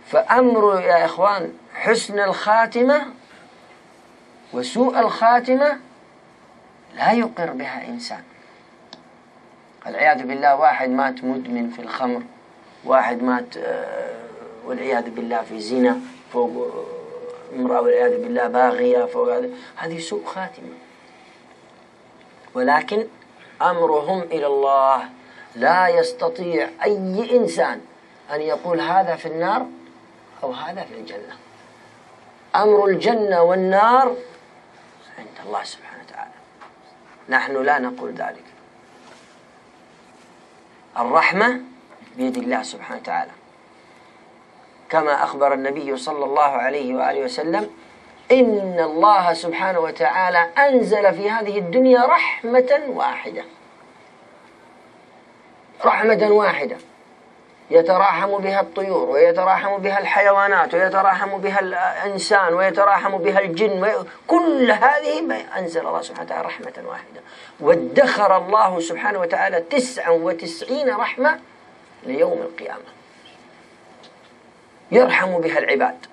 فأمر يا إخوان حسن الخاتمة وسوء الخاتمة لا يقر بها إنسان. العياذ بالله واحد مات مدمن في الخمر، واحد مات والعياذ بالله في زنا فوق امرأة والعياذ بالله باغية فوق، هذه سوء خاتمة. ولكن أمرهم إلى الله، لا يستطيع أي إنسان أن يقول هذا في النار أو هذا في الجنة. أمر الجنة والنار عند الله سبحانه وتعالى، نحن لا نقول ذلك. الرحمة بيد الله سبحانه وتعالى، كما أخبر النبي صلى الله عليه وآله وسلم: إن الله سبحانه وتعالى أنزل في هذه الدنيا رحمة واحدة، رحمة واحدة يتراحم بها الطيور ويتراحم بها الحيوانات ويتراحم بها الإنسان ويتراحم بها الجن، كل هذه أنزل الله سبحانه وتعالى رحمة واحدة. وادخر الله سبحانه وتعالى 99 رحمة ليوم القيامة يرحم بها العباد.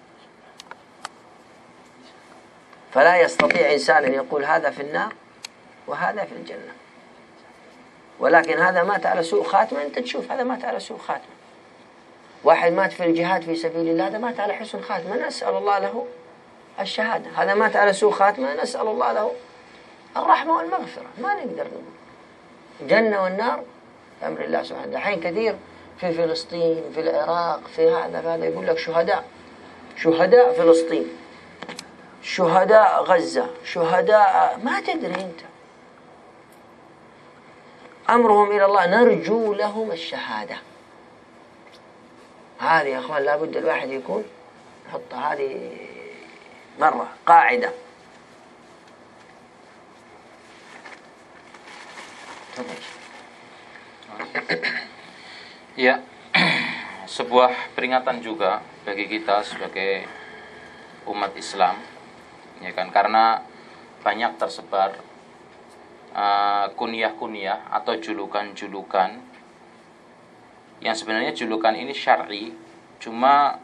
فلا يستطيع إنسان أن يقول هذا في النار وهذا في الجنة. ولكن هذا مات على سوء خاتمة، أنت تشوف هذا مات على سوء خاتمة. واحد مات في الجهاد في سبيل الله، هذا مات على حسن خاتمة، نسأل الله له الشهادة. هذا مات على سوء خاتمة، نسأل الله له الرحمة والمغفرة. ما نقدر نقول جنة والنار أمر الله سبحانه. الحين كثير في فلسطين، في العراق، في هذا يقول لك شهداء فلسطين، شهداء غزة، شهداء، ما تدري أنت. أمرهم إلى الله، نرجو لهم الشهادة. هذه يا أخوان لابد الواحد يكون يحط هذه مرة قاعدة. Ya, sebuah peringatan juga bagi kita sebagai umat Islam, ya kan, karena banyak tersebar kunyah-kunyah atau julukan-julukan yang sebenarnya julukan ini syar'i, cuma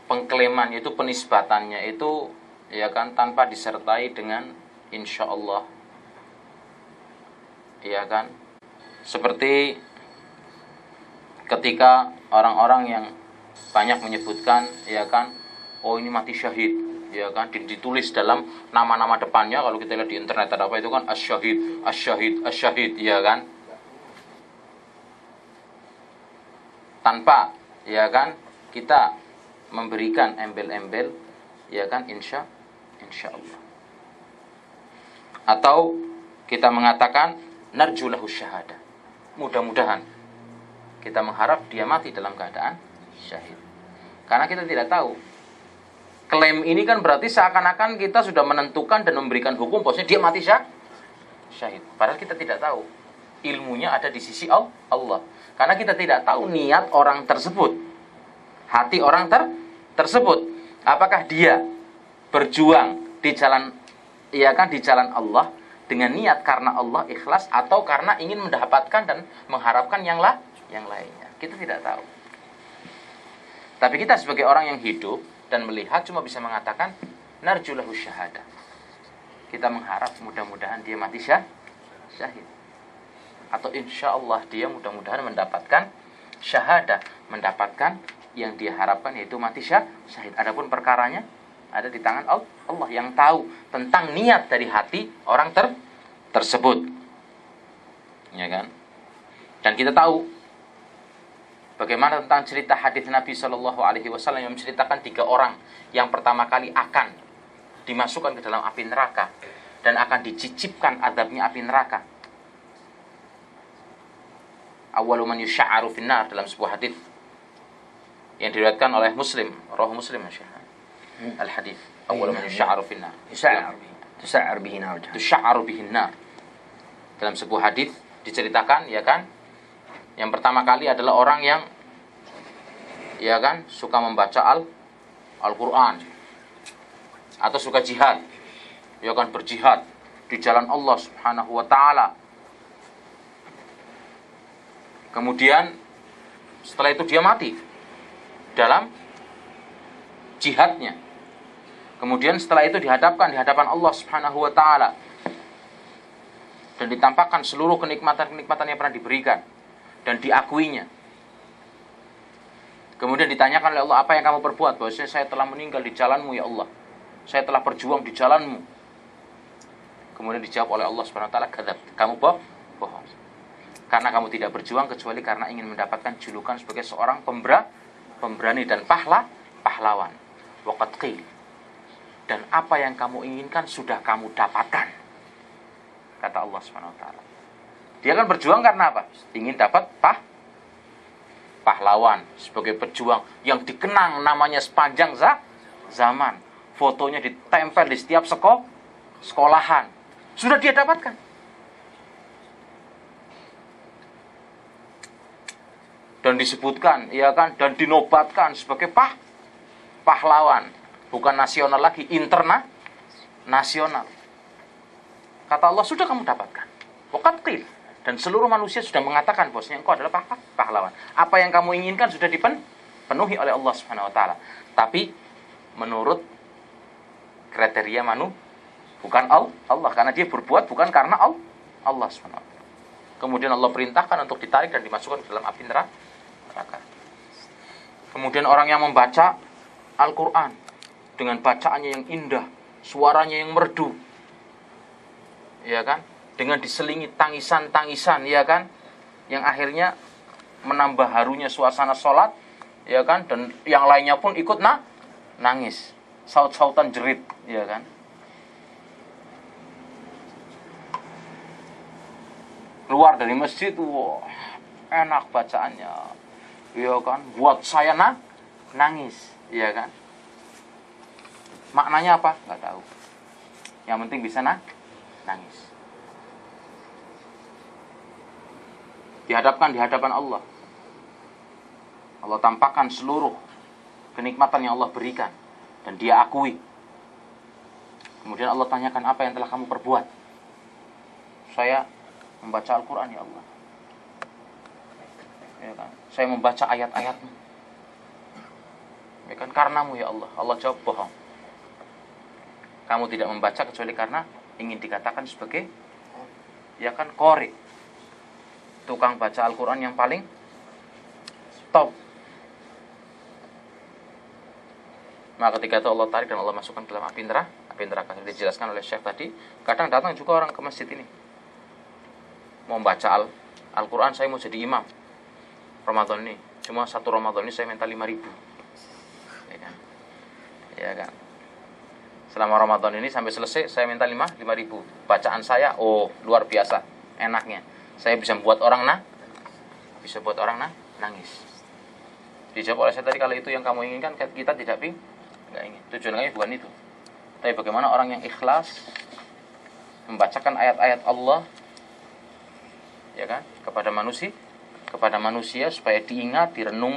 pengklaiman itu, penisbatannya itu, ya kan, tanpa disertai dengan insyaallah, ya kan. Seperti ketika orang-orang yang banyak menyebutkan, ya kan, oh ini mati syahid, ya kan, ditulis dalam nama-nama depannya. Kalau kita lihat di internet ada apa itu kan, asyahid, asyahid, asyahid, ya kan, tanpa, ya kan, kita memberikan embel-embel, ya kan, insyaallah. Atau kita mengatakan narjulahu syahadah, mudah-mudahan, kita mengharap dia mati dalam keadaan syahid. Karena kita tidak tahu. Klaim ini kan berarti seakan-akan kita sudah menentukan dan memberikan hukum bahwasanya dia mati syahid. Padahal kita tidak tahu. Ilmunya ada di sisi Allah. Karena kita tidak tahu niat orang tersebut, hati orang tersebut. Apakah dia berjuang di jalan, ya kan, di jalan Allah dengan niat karena Allah, ikhlas, atau karena ingin mendapatkan dan mengharapkan yang lainnya. Kita tidak tahu. Tapi kita sebagai orang yang hidup dan melihat cuma bisa mengatakan narjulahu syahadah. Kita mengharap mudah-mudahan dia mati syahid. Atau insyaallah dia mudah-mudahan mendapatkan syahadah, mendapatkan yang dia harapkan, yaitu mati syahid. Adapun perkaranya ada di tangan Allah yang tahu tentang niat dari hati orang tersebut. Ya kan? Dan kita tahu bagaimana tentang cerita hadis Nabi Shallallahu Alaihi Wasallam yang menceritakan 3 orang yang pertama kali akan dimasukkan ke dalam api neraka dan akan dicicipkan adabnya api neraka. Awwalu man yusya'aru finnar, dalam sebuah hadis yang diriwayatkan oleh Muslim, rawahu Muslim, al-hadis. Awwalu man yusya'aru finnar, tusya'ar bihi nar. Tusya'aru bihi nar. Dalam sebuah hadis diceritakan, ya kan, yang pertama kali adalah orang yang, ya kan, suka membaca Al-Quran atau suka jihad, ya kan, berjihad di jalan Allah Subhanahu wa ta'ala. Kemudian setelah itu dia mati dalam jihadnya. Kemudian setelah itu dihadapkan di hadapan Allah Subhanahu wa taala dan ditampakkan seluruh kenikmatan-kenikmatan yang pernah diberikan dan diakuinya. Kemudian ditanyakan oleh Allah, apa yang kamu perbuat? Bahwasanya saya telah meninggal di jalanmu ya Allah. Saya telah berjuang di jalanmu. Kemudian dijawab oleh Allah Subhanahu wa taala, kadzab, kamu bohong. Karena kamu tidak berjuang kecuali karena ingin mendapatkan julukan sebagai seorang pemberani dan pahlawan. Waqad qil. Dan apa yang kamu inginkan sudah kamu dapatkan, kata Allah Subhanahu wa taala. Dia kan berjuang karena apa? Ingin dapat pahlawan, sebagai pejuang yang dikenang namanya sepanjang zaman. Fotonya ditempel di setiap sekolahan. Sudah dia dapatkan. Dan disebutkan, ya kan, dan dinobatkan sebagai pahlawan. Bukan nasional lagi, internasional. Kata Allah, sudah kamu dapatkan. Waqad qil. Dan seluruh manusia sudah mengatakan bahwasanya engkau adalah pahlawan. Apa yang kamu inginkan sudah dipenuhi oleh Allah Subhanahu wa taala. Tapi menurut kriteria bukan Allah, karena dia berbuat bukan karena Allah Subhanahu wa taala. Kemudian Allah perintahkan untuk ditarik dan dimasukkan ke dalam api neraka. Kemudian orang yang membaca Al-Qur'an dengan bacaannya yang indah, suaranya yang merdu, ya kan, dengan diselingi tangisan-tangisan, ya kan, yang akhirnya menambah harunya suasana sholat, ya kan, dan yang lainnya pun ikut nangis, saut-sautan jerit, ya kan. Keluar dari masjid, wah, enak bacaannya, ya kan, buat saya nangis, ya kan. Maknanya apa? Nggak tahu. Yang penting bisa nangis. Dihadapkan di hadapan Allah. Allah tampakkan seluruh kenikmatan yang Allah berikan dan dia akui. Kemudian Allah tanyakan, apa yang telah kamu perbuat? Saya membaca Al-Quran ya Allah. Ya kan? Saya membaca ayat-ayatmu. Ya kan, karenamu ya Allah. Allah jawab, bohong. Kamu tidak membaca kecuali karena ingin dikatakan sebagai, ya kan, qori, tukang baca Al-Quran yang paling top. Maka ketika itu Allah tarik dan Allah masukkan ke dalam api neraka. Dijelaskan oleh Syekh tadi. Kadang datang juga orang ke masjid ini, mau baca Al-Quran, saya mau jadi imam Ramadan ini. Cuma satu Ramadan ini saya minta 5.000. Ya kan? Ya kan? Selama Ramadan ini sampai selesai saya minta 5.000. Bacaan saya, oh luar biasa enaknya. Saya bisa buat orang nangis. Dijawab oleh saya tadi, kalau itu yang kamu inginkan, kita tidak ingin. Tujuan kami bukan itu. Tapi bagaimana orang yang ikhlas membacakan ayat-ayat Allah, ya kan, kepada manusia supaya diingat, direnung